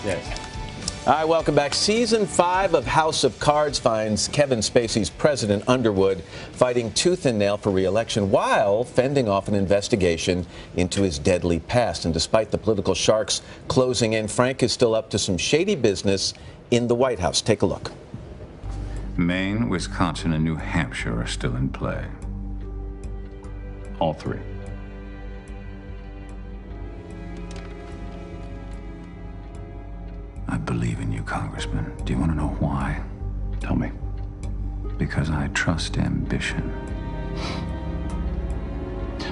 Yes. All right, welcome back. Season 5 of House of Cards finds Kevin Spacey's President Underwood fighting tooth and nail for re-election while fending off an investigation into his deadly past. And despite the political sharks closing in, Frank is still up to some shady business in the White House. Take a look. Maine, Wisconsin, and New Hampshire are still in play. All three. I believe in you, Congressman. Do you want to know why? Tell me. Because I trust ambition.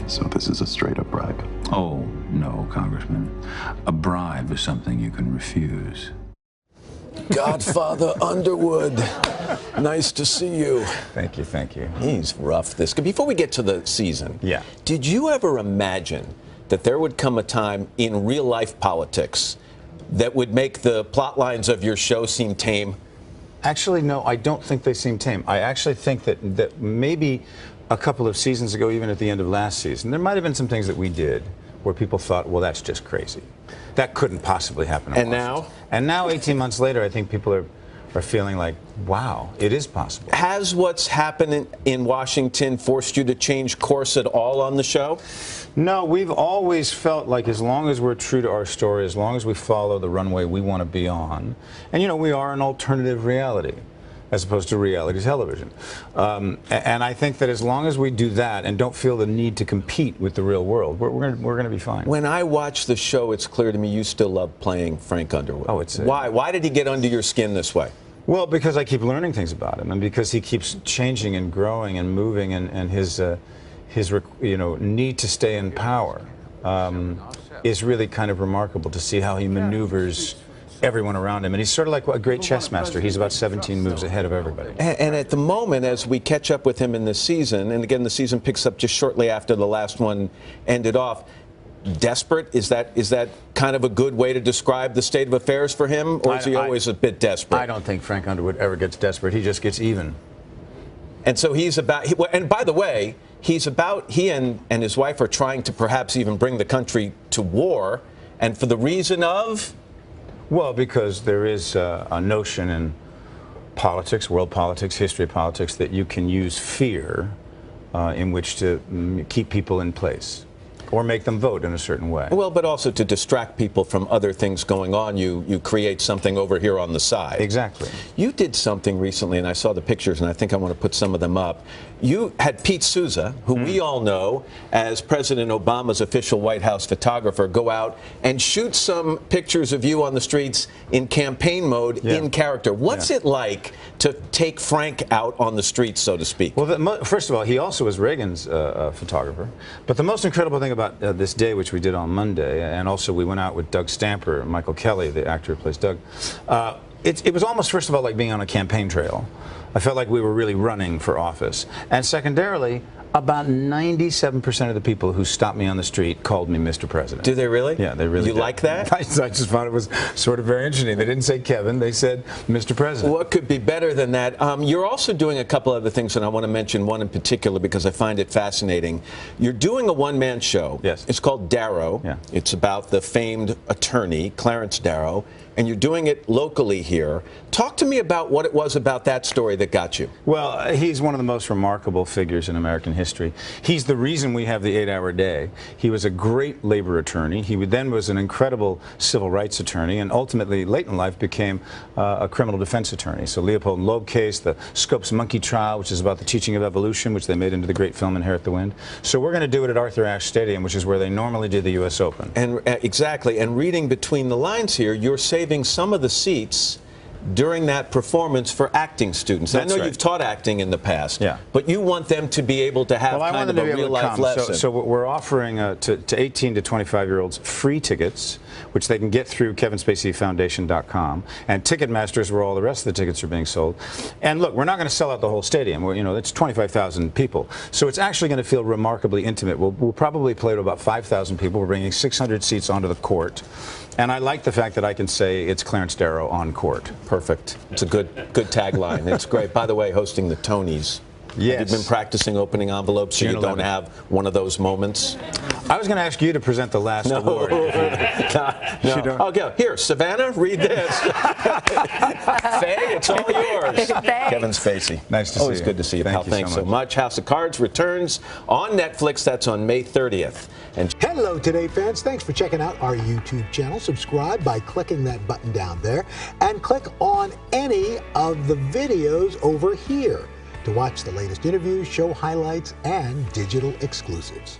So this is a straight-up bribe? Oh, no, Congressman. A bribe is something you can refuse. Godfather Underwood, nice to see you. Thank you, thank you. He's rough. Before we get to the season, yeah. Did you ever imagine that there would come a time in real-life politics that would make the plot lines of your show seem tame? Actually, no, I don't think they seem tame. I actually think that maybe a couple of seasons ago, even at the end of last season, there might have been some things that we did where people thought, well, that's just crazy. That couldn't possibly happen. And now? And now, 18 months later, I think people are feeling like, wow, it is possible. Has what's happened in Washington forced you to change course at all on the show? No, we've always felt like as long as we're true to our story, as long as we follow the runway we want to be on, and you know, we are an alternative reality as opposed to reality television. And I think that as long as we do that and don't feel the need to compete with the real world, we're going to be fine. When I watch the show, it's clear to me you still love playing Frank Underwood. Oh, it's why? Why did he get under your skin this way? Well, because I keep learning things about him, and because he keeps changing and growing and moving, and his need to stay in power is really kind of remarkable to see how he maneuvers everyone around him. And he's sort of like a great chess master. He's about 17 moves ahead of everybody. And at the moment, as we catch up with him in this season, and again, the season picks up just shortly after the last one ended off, desperate? Is that kind of a good way to describe the state of affairs for him, or is he always a bit desperate? I don't think Frank Underwood ever gets desperate. He just gets even. And so he's about, and by the way, he and his wife are trying to perhaps even bring the country to war, and for the reason of? Well, because there is a notion in politics, world politics, history of politics, that you can use fear in which to keep people in place or make them vote in a certain way. Well, but also to distract people from other things going on, you create something over here on the side. Exactly. You did something recently, and I saw the pictures, and I think I want to put some of them up. You had Pete Souza, who we all know as President Obama's official White House photographer, go out and shoot some pictures of you on the streets in campaign mode, in character. What's it like to take Frank out on the streets, so to speak? Well, first of all, he also was Reagan's photographer. But the most incredible thing about this day, which we did on Monday, and also we went out with Doug Stamper, Michael Kelly, the actor who plays Doug, it was almost, first of all, like being on a campaign trail. I felt like we were really running for office. And secondarily, about 97% of the people who stopped me on the street called me Mr. President. Do they really? Yeah, they really You did. like that? I just found it was sort of very interesting. They didn't say Kevin, they said Mr. President. What could be better than that? You're also doing a couple other things, and I want to mention one in particular because I find it fascinating. You're doing a one-man show. Yes. It's called Darrow. Yeah. It's about the famed attorney, Clarence Darrow, and you're doing it locally here. Talk to me about what it was about that story that got you. Well, he's one of the most remarkable figures in American history. He's the reason we have the 8-hour day. He was a great labor attorney. He then was an incredible civil rights attorney, and ultimately, late in life, became a criminal defense attorney. So Leopold and Loeb case, the Scopes Monkey trial, which is about the teaching of evolution, which they made into the great film Inherit the Wind. So we're going to do it at Arthur Ashe Stadium, which is where they normally do the U.S. Open. And exactly. And reading between the lines here, you're saving some of the seats during that performance for acting students. That's I know right. you've taught acting in the past, yeah, but you want them to be able to have kind of a real-life lesson. So we're offering to 18 to 25-year-olds free tickets, which they can get through KevinSpaceyFoundation.com, and Ticketmaster is where all the rest of the tickets are being sold. And look, we're not going to sell out the whole stadium. It's 25,000 people, so it's actually going to feel remarkably intimate. We'll probably play to about 5,000 people. We're bringing 600 seats onto the court. And I like the fact that I can say it's Clarence Darrow on court. Perfect. It's a good tagline. It's great. By the way, hosting the Tonys. Yes. Have you been practicing opening envelopes so you don't have one of those moments? I was going to ask you to present the last award. No. Oh, go. Here, Savannah, read this. Faye, it's all yours. Kevin Spacey. Nice to see you. Always good to see you, pal. Thanks so much. House of Cards returns on Netflix. That's on May 30th. And hello, Today fans. Thanks for checking out our YouTube channel. Subscribe by clicking that button down there and click on any of the videos over here to watch the latest interviews, show highlights, and digital exclusives.